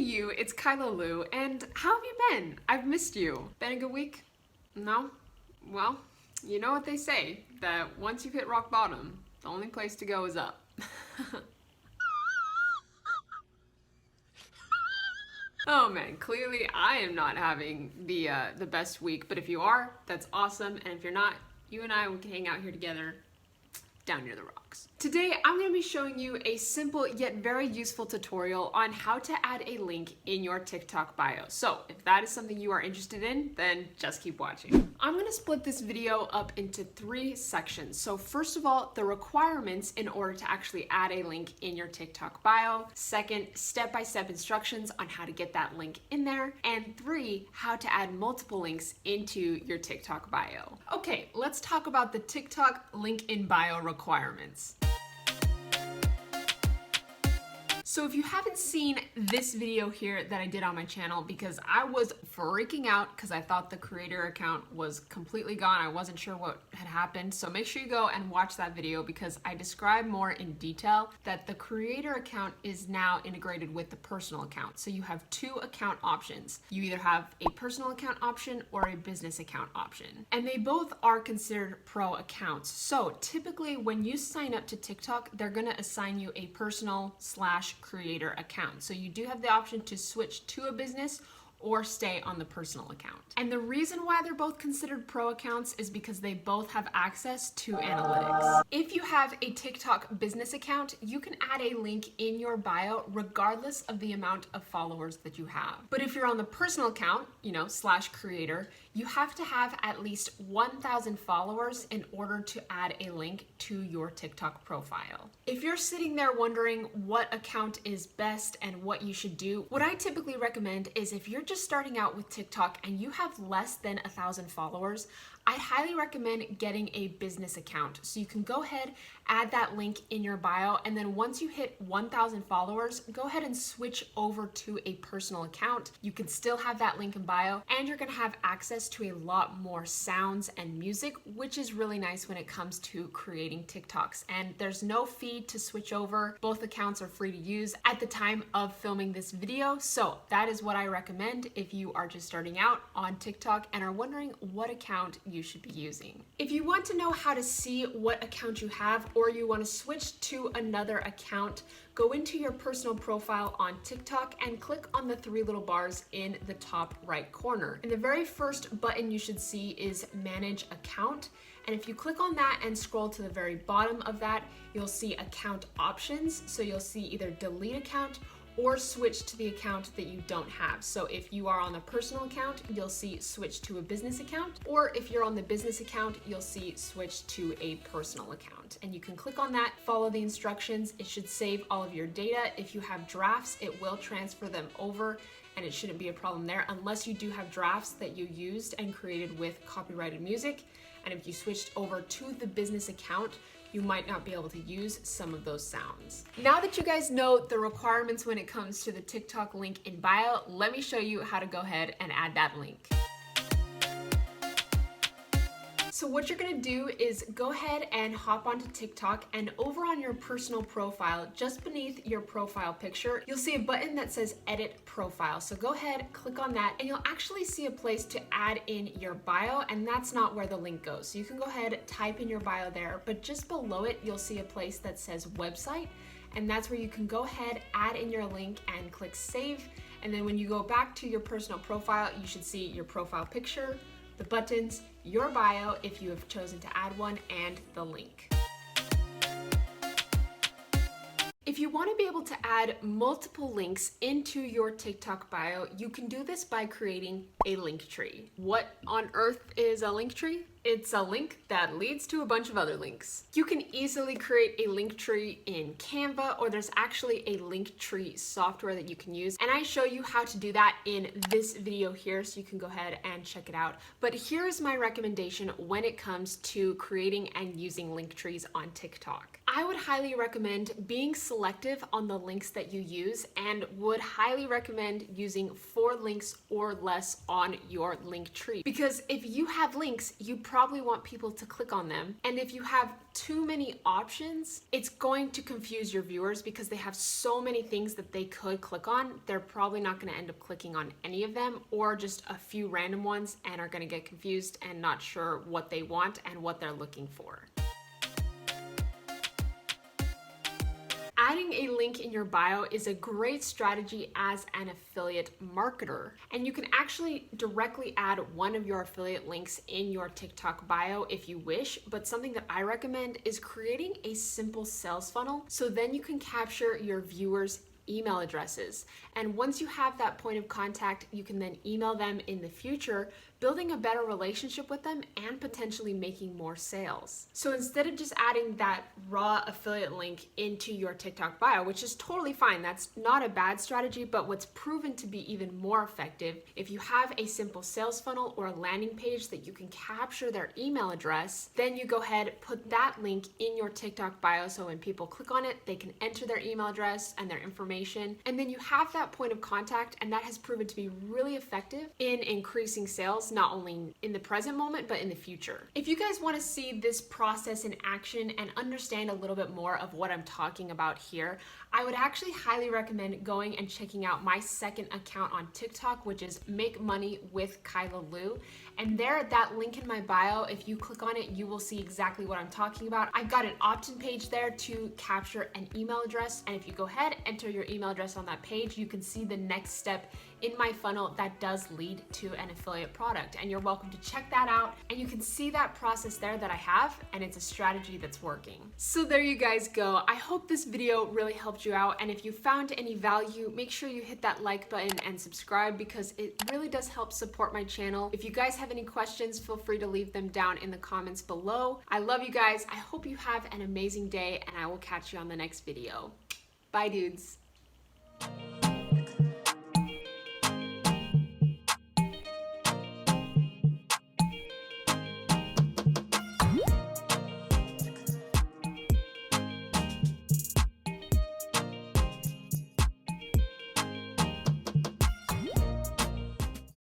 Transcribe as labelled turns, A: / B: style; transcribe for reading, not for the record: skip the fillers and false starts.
A: you, it's Kyla Lou, and how have you been? I've missed you. Been a good week? No? Well, you know what they say, that once you hit rock bottom, the only place to go is up. Oh man, clearly I am not having the best week, but if you are, that's awesome, and if you're not, you and I, we can hang out here together down near the rocks. Today, I'm going to be showing you a simple yet very useful tutorial on how to add a link in your TikTok bio. So if that is something you are interested in, then just keep watching. I'm going to split this video up into 3 sections. So first of all, the requirements in order to actually add a link in your TikTok bio. Second, step-by-step instructions on how to get that link in there. And 3, how to add multiple links into your TikTok bio. Okay, let's talk about the TikTok link in bio requirements. So if you haven't seen this video here that I did on my channel, because I was freaking out because I thought the creator account was completely gone. I wasn't sure what had happened. So make sure you go and watch that video because I describe more in detail that the creator account is now integrated with the personal account. So you have 2 account options. You either have a personal account option or a business account option. And they both are considered pro accounts. So typically when you sign up to TikTok, they're gonna assign you a personal/creator account. So you do have the option to switch to a business or stay on the personal account. And the reason why they're both considered pro accounts is because they both have access to analytics. If you have a TikTok business account, you can add a link in your bio regardless of the amount of followers that you have. But if you're on the personal account, /creator, you have to have at least 1,000 followers in order to add a link to your TikTok profile. If you're sitting there wondering what account is best and what you should do, what I typically recommend is if you're just starting out with TikTok and you have less than 1,000 followers, I highly recommend getting a business account. So you can go ahead, add that link in your bio, and then once you hit 1,000 followers, go ahead and switch over to a personal account. You can still have that link in bio, and you're gonna have access to a lot more sounds and music, which is really nice when it comes to creating TikToks. And there's no fee to switch over. Both accounts are free to use at the time of filming this video. So that is what I recommend if you are just starting out on TikTok and are wondering what account you should be using. If you want to know how to see what account you have or you want to switch to another account, go into your personal profile on TikTok and click on the 3 little bars in the top right corner. And the very first button you should see is Manage Account. And if you click on that and scroll to the very bottom of that, you'll see account options. So you'll see either delete account or switch to the account that you don't have. So if you are on the personal account, you'll see switch to a business account, or if you're on the business account, you'll see switch to a personal account. And you can click on that, follow the instructions. It should save all of your data. If you have drafts, it will transfer them over, and it shouldn't be a problem there unless you do have drafts that you used and created with copyrighted music. And if you switched over to the business account, you might not be able to use some of those sounds. Now that you guys know the requirements when it comes to the TikTok link in bio, let me show you how to go ahead and add that link. So what you're gonna do is go ahead and hop onto TikTok, and over on your personal profile, just beneath your profile picture, you'll see a button that says Edit Profile. So go ahead, click on that, and you'll actually see a place to add in your bio, and that's not where the link goes. So you can go ahead, type in your bio there, but just below it, you'll see a place that says Website, and that's where you can go ahead, add in your link, and click Save. And then when you go back to your personal profile, you should see your profile picture, the buttons, your bio if you have chosen to add one, and the link. If you want to be able to add multiple links into your TikTok bio, you can do this by creating a link tree. What on earth is a link tree? It's a link that leads to a bunch of other links. You can easily create a link tree in Canva, or there's actually a link tree software that you can use. And I show you how to do that in this video here, so you can go ahead and check it out. But here's my recommendation when it comes to creating and using link trees on TikTok. I would highly recommend being selective on the links that you use, and would highly recommend using 4 links or less on your link tree. Because if you have links, you probably probably want people to click on them. And if you have too many options, it's going to confuse your viewers because they have so many things that they could click on. They're probably not going to end up clicking on any of them, or just a few random ones, and are going to get confused and not sure what they want and what they're looking for. Adding a link in your bio is a great strategy as an affiliate marketer. And you can actually directly add one of your affiliate links in your TikTok bio if you wish, but something that I recommend is creating a simple sales funnel, so then you can capture your viewers' email addresses. And once you have that point of contact, you can then email them in the future, building a better relationship with them and potentially making more sales. So instead of just adding that raw affiliate link into your TikTok bio, which is totally fine, that's not a bad strategy, but what's proven to be even more effective, if you have a simple sales funnel or a landing page that you can capture their email address, then you go ahead, put that link in your TikTok bio, so when people click on it, they can enter their email address and their information, and then you have that point of contact, and that has proven to be really effective in increasing sales, not only in the present moment, but in the future. If you guys want to see this process in action and understand a little bit more of what I'm talking about here, I would actually highly recommend going and checking out my second account on TikTok, which is Make Money with Kyla Lou. And there, that link in my bio, if you click on it, you will see exactly what I'm talking about. I've got an opt-in page there to capture an email address. And if you go ahead, enter your email address on that page, you can see the next step in my funnel that does lead to an affiliate product. And you're welcome to check that out. And you can see that process there that I have, and it's a strategy that's working. So there you guys go. I hope this video really helped you out. And if you found any value, make sure you hit that like button and subscribe, because it really does help support my channel. If you guys have any questions, feel free to leave them down in the comments below. I love you guys. I hope you have an amazing day, and I will catch you on the next video. Bye, dudes.